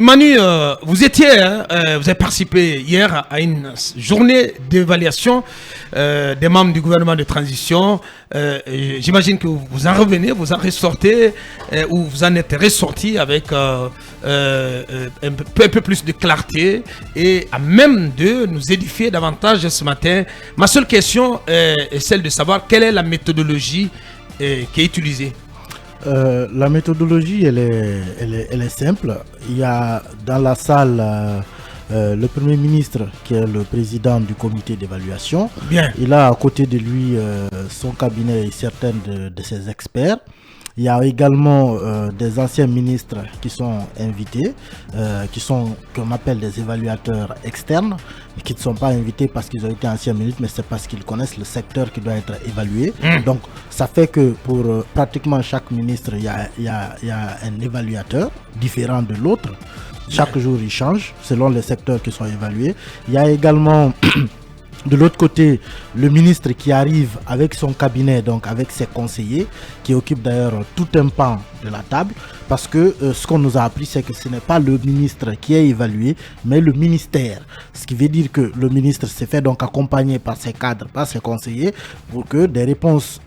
Manu, vous avez participé hier à une journée d'évaluation des membres du gouvernement de transition. J'imagine que vous en revenez, vous en ressortez, ou vous en êtes ressorti avec un peu plus de clarté et à même de nous édifier davantage ce matin. Ma seule question est celle de savoir quelle est la méthodologie qui est utilisée. La méthodologie, elle est simple. Il y a dans la salle le Premier ministre qui est le président du comité d'évaluation. Bien. Il a à côté de lui son cabinet et certains de ses experts. Il y a également des anciens ministres qui sont invités, qu'on appelle des évaluateurs externes, qui ne sont pas invités parce qu'ils ont été anciens ministres, mais c'est parce qu'ils connaissent le secteur qui doit être évalué. Donc ça fait que pour pratiquement chaque ministre, il y a un évaluateur différent de l'autre. Chaque jour, il change selon les secteurs qui sont évalués. Il y a également de l'autre côté, le ministre qui arrive avec son cabinet, donc avec ses conseillers, qui occupe d'ailleurs tout un pan de la table, parce que ce qu'on nous a appris, c'est que ce n'est pas le ministre qui est évalué, mais le ministère. Ce qui veut dire que le ministre s'est fait donc accompagner par ses cadres, par ses conseillers, pour que des réponses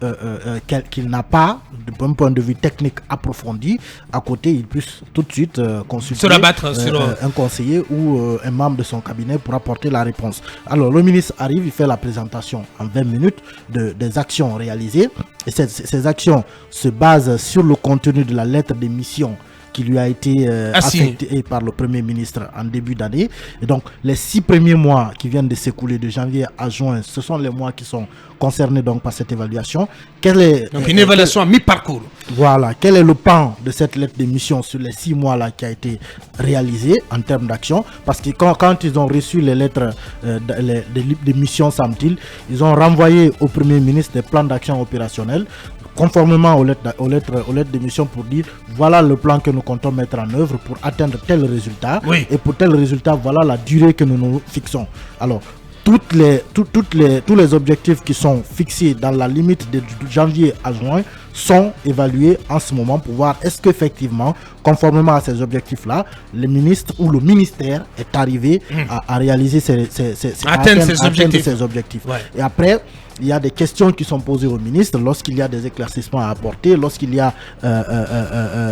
qu'il n'a pas, d'un point de vue technique approfondi, à côté, il puisse tout de suite consulter un conseiller ou un membre de son cabinet pour apporter la réponse. Alors, le ministre arrive, il fait la présentation en 20 minutes des actions réalisées. Et ces actions se basent sur le contenu de la lettre de mission qui lui a été affectée par le Premier ministre en début d'année. Et donc, les 6 premiers mois qui viennent de s'écouler de janvier à juin, ce sont les mois qui sont concernés donc par cette évaluation. Donc, une évaluation à mi-parcours. Voilà. Quel est le pan de cette lettre de mission sur les 6 mois-là qui a été réalisé en termes d'action? Parce que quand ils ont reçu les lettres de mission, semble-t-il, ils ont renvoyé au Premier ministre des plans d'action opérationnels, conformément aux lettres de mission, pour dire voilà le plan que nous comptons mettre en œuvre pour atteindre tel résultat. Oui. Et pour tel résultat, voilà la durée que nous nous fixons. Alors, tous les objectifs qui sont fixés dans la limite de janvier à juin sont évalués en ce moment pour voir est-ce qu'effectivement, conformément à ces objectifs-là, le ministre ou le ministère est arrivé à réaliser atteindre ces objectifs. Ouais. Et après, il y a des questions qui sont posées au ministre lorsqu'il y a des éclaircissements à apporter, lorsqu'il y a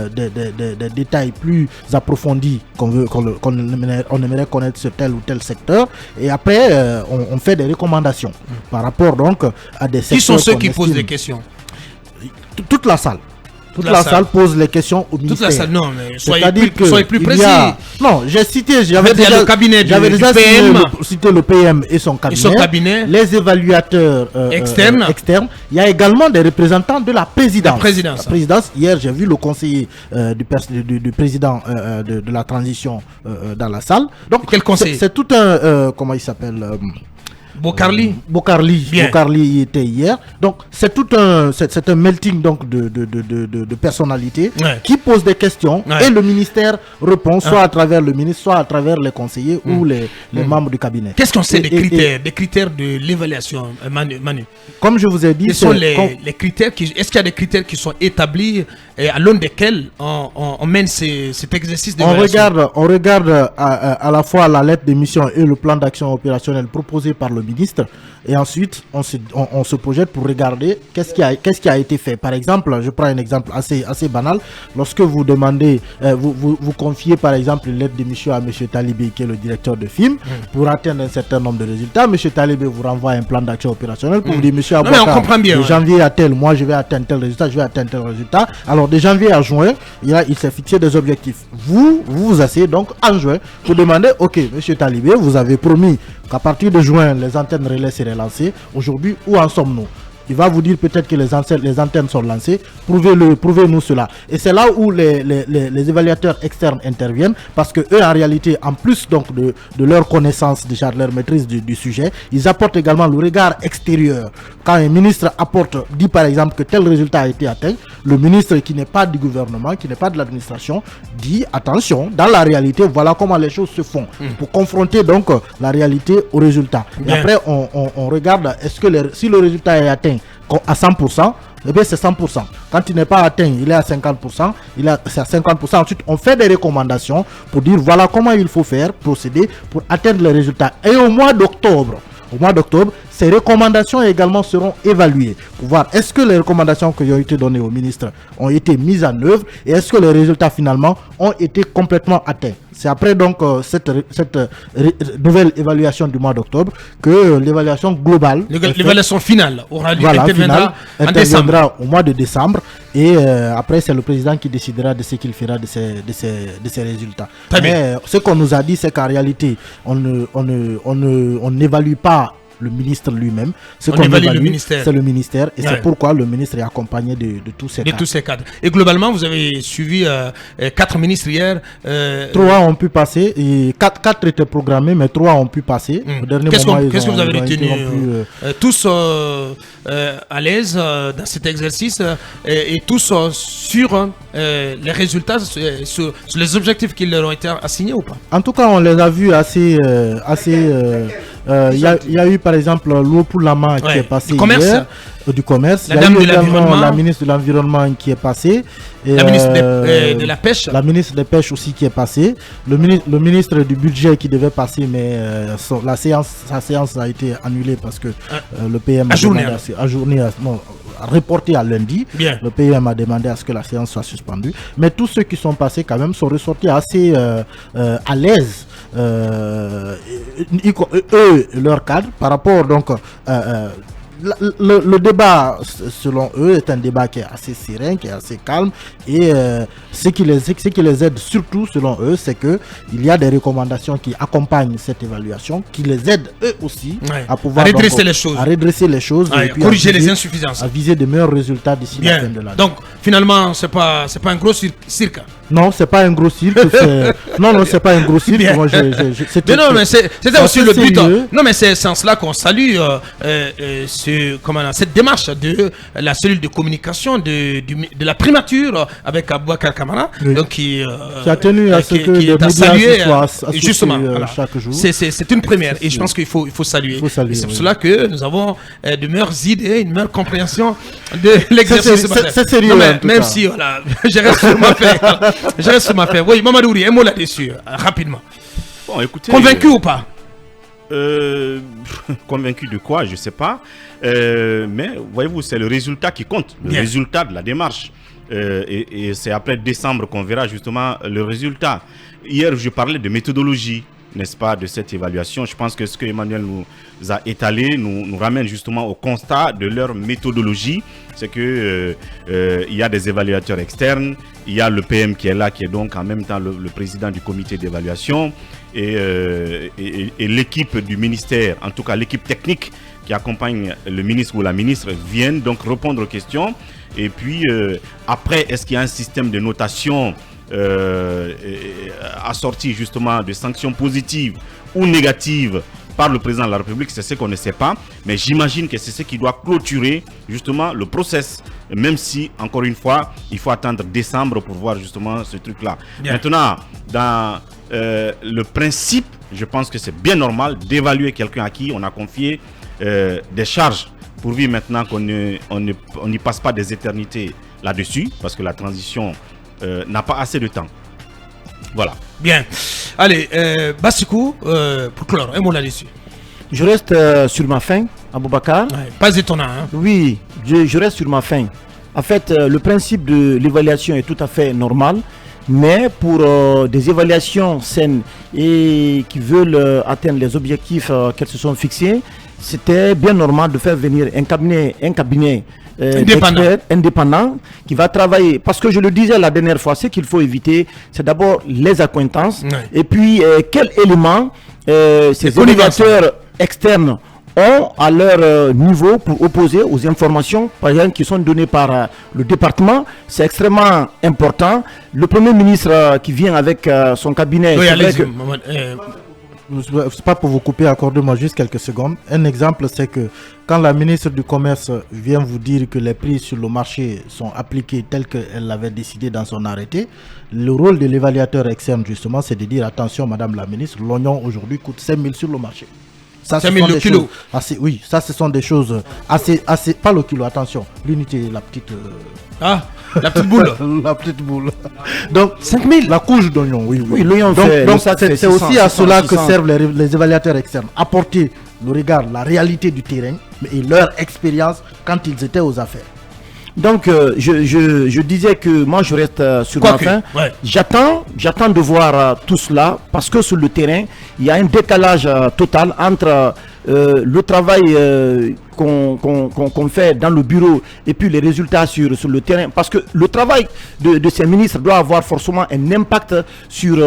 des détails plus approfondis qu'on aimerait connaître sur tel ou tel secteur. Et après, on fait des recommandations par rapport donc à des secteurs. Qui sont ceux qui posent des questions? Toute la salle. Toute la salle pose les questions au ministère. Toute la salle, non, mais soyez plus précis. Non, j'avais déjà le cabinet cité le PM et son cabinet, les évaluateurs externes. Il y a également des représentants de la présidence. La présidence, hier, j'ai vu le conseiller du président de la transition dans la salle. Donc, quel conseiller? C'est tout un... comment il s'appelle Bokarli y était hier. Donc c'est un melting donc de personnalités qui posent des questions et le ministère répond soit à travers le ministre, soit à travers les conseillers ou les membres du cabinet. Qu'est-ce qu'on sait des critères de l'évaluation, Manu? Comme je vous ai dit, quels sont les critères est-ce qu'il y a des critères qui sont établis et à l'aune desquels on mène cet exercice d'évaluation? On regarde à la fois la lettre de mission et le plan d'action opérationnel proposé par le ministre, et ensuite on se projette pour regarder qu'est-ce qui a été fait. Par exemple, je prends un exemple assez banal. Lorsque vous demandez, vous confiez par exemple une lettre de mission à M. Talibé, qui est le directeur de film, pour atteindre un certain nombre de résultats, M. Talibé vous renvoie un plan d'action opérationnel pour vous dire, monsieur Abouakar, de janvier à tel mois, je vais atteindre tel résultat, je vais atteindre tel résultat. Alors de janvier à juin, il s'est fixé des objectifs. Vous asseyez donc en juin pour demander, ok, M. Talibé, vous avez promis qu'à partir de juin, les antennes relais seraient lancées. Aujourd'hui, où en sommes-nous? Il va vous dire peut-être que les antennes sont lancées. Prouvez-nous cela. Et c'est là où les évaluateurs externes interviennent, parce que eux, en réalité, en plus donc de leur connaissance, déjà de leur maîtrise du sujet, ils apportent également le regard extérieur. Quand un ministre dit par exemple que tel résultat a été atteint, le ministre qui n'est pas du gouvernement, qui n'est pas de l'administration, dit attention, dans la réalité, voilà comment les choses se font. Pour confronter donc la réalité au résultat. Et après, on regarde, est-ce que si le résultat est atteint à 100%, eh bien c'est 100%. Quand il n'est pas atteint, il est à 50%, c'est à 50%. Ensuite, on fait des recommandations pour dire voilà comment il faut faire, procéder pour atteindre les résultats. Et au mois d'octobre, ces recommandations également seront évaluées pour voir est-ce que les recommandations qui ont été données au ministre ont été mises en œuvre et est-ce que les résultats finalement ont été complètement atteints. C'est après donc cette nouvelle évaluation du mois d'octobre que l'évaluation globale, l'évaluation finale aura lieu, interviendra au mois de décembre et après c'est le président qui décidera de ce qu'il fera de ces résultats. Mais ce qu'on nous a dit, c'est qu'en réalité on n'évalue pas le ministre lui-même, ce qu'on évalue, c'est le ministère et c'est pourquoi le ministre est accompagné de tous ces cadres. Et globalement, vous avez suivi 4 ministres hier. 3 ont pu passer, et 4 étaient programmés, mais 3 ont pu passer. Qu'est-ce que vous avez retenu tous à l'aise dans cet exercice et tous sur les résultats, sur les objectifs qui leur ont été assignés ou pas? En tout cas, on les a vus assez il y a eu par exemple l'eau pour la main qui est passé hier, du commerce. Il y a eu également la ministre de l'Environnement qui est passée. La ministre de la Pêche. La ministre des Pêches aussi qui est passée. Le ministre du Budget qui devait passer, mais sa séance a été annulée parce que le PM a reporté à lundi. Bien. Le PM a demandé à ce que la séance soit suspendue. Mais tous ceux qui sont passés quand même sont ressortis assez à l'aise. Eux, leur cadre, par rapport donc le débat, selon eux, est un débat qui est assez serein, qui est assez calme. Et ce qui les aide surtout, selon eux, c'est qu'il y a des recommandations qui accompagnent cette évaluation, qui les aident eux aussi à pouvoir redresser les choses, et puis corriger les insuffisances, à viser de meilleurs résultats d'ici la fin de l'année. Donc, finalement, c'est pas un gros cirque. Non, c'est pas un gros cirque. Non, c'est pas un gros cirque. Moi, mais c'était aussi le but. Non, mais c'est en cela qu'on salue cette démarche de la cellule de communication de la primature avec Aboubacar Camara, donc qui a tenu à ce que les médias soient justement chaque jour. C'est une première et je pense qu'il faut saluer. C'est pour cela que nous avons de meilleures idées, une meilleure compréhension de l'exercice. C'est sérieux. Même si voilà, je reste sur ma affaire. Oui, Mamadouri, un mot là-dessus, rapidement. Bon, écoutez, convaincu ou pas? Convaincu de quoi, je ne sais pas. Mais voyez-vous, c'est le résultat qui compte, le résultat de la démarche. Et c'est après décembre qu'on verra justement le résultat. Hier, je parlais de méthodologie, n'est-ce pas, de cette évaluation. Je pense que ce que Emmanuel nous a étalé nous ramène justement au constat de leur méthodologie. C'est que il y a des évaluateurs externes, il y a le PM qui est là, qui est donc en même temps le président du comité d'évaluation, et l'équipe du ministère, en tout cas l'équipe technique qui accompagne le ministre ou la ministre, viennent donc répondre aux questions. Et puis après, est-ce qu'il y a un système de notation assorti justement de sanctions positives ou négatives par le président de la République? C'est ce qu'on ne sait pas, mais j'imagine que c'est ce qui doit clôturer justement le process, même si, encore une fois, il faut attendre décembre pour voir justement ce truc-là. Maintenant, dans le principe, je pense que c'est bien normal d'évaluer quelqu'un à qui on a confié des charges, pourvu maintenant qu'on n'y passe pas des éternités là-dessus, parce que la transition n'a pas assez de temps. Voilà. Bien. Allez, Bassikou, pour clore, un mot là-dessus. Je reste sur ma faim, Aboubacar. Pas étonnant. Hein? Oui, je reste sur ma faim. En fait, le principe de l'évaluation est tout à fait normal, mais pour des évaluations saines et qui veulent atteindre les objectifs qu'elles se sont fixés, c'était bien normal de faire venir un cabinet indépendant qui va travailler. Parce que je le disais la dernière fois, ce qu'il faut éviter, c'est d'abord les accointances et puis quels éléments ces évaluateurs externes ont à leur niveau pour opposer aux informations, par exemple, qui sont données par le département. C'est extrêmement important. Le Premier ministre qui vient avec son cabinet... Oui, c'est pas pour vous couper, accordez-moi juste quelques secondes. Un exemple, c'est que quand la ministre du Commerce vient vous dire que les prix sur le marché sont appliqués tels qu'elle l'avait décidé dans son arrêté, le rôle de l'évaluateur externe, justement, c'est de dire attention, madame la ministre, l'oignon aujourd'hui coûte 5 000 sur le marché. Ça, ce 5000 sont le des kilo. choses assez, oui, ça, ce sont des choses assez, pas le kilo, attention, l'unité, la petite, Ah, la petite boule. la petite boule. Donc, 5000. la couche d'oignon, oui, oui. Oui, l'oignon fait- Donc le sac fait c'est aussi 600, à cela que 600. servent les évaluateurs externes, apporter le regard, la réalité du terrain et leur expérience quand ils étaient aux affaires. Donc, je disais que moi, je reste sur ma Quoique, faim. ouais. J'attends de voir tout cela parce que sur le terrain, il y a un décalage total entre le travail qu'on fait dans le bureau et puis les résultats sur le terrain. Parce que le travail de ces ministres doit avoir forcément un impact sur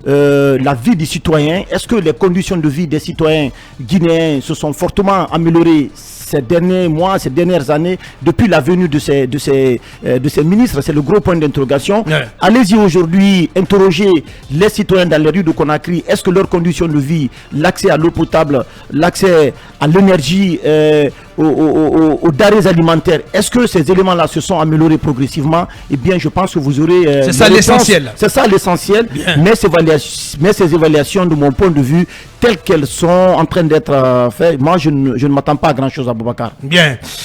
la vie des citoyens. Est-ce que les conditions de vie des citoyens guinéens se sont fortement améliorées ces derniers mois, ces dernières années, depuis la venue de ces ministres? C'est le gros point d'interrogation. Ouais. Allez-y aujourd'hui, interroger les citoyens dans les rues de Conakry. Est-ce que leurs conditions de vie, l'accès à l'eau potable, l'accès à l'énergie, aux denrées alimentaires, est-ce que ces éléments-là se sont améliorés progressivement? Eh bien, je pense que vous aurez... C'est ça les réponses. l'essentiel. C'est ça l'essentiel. Bien. Mais ces évaluations, de mon point de vue, telles qu'elles sont en train d'être faites, moi, je ne m'attends pas à grand-chose à Boubacar. Bien.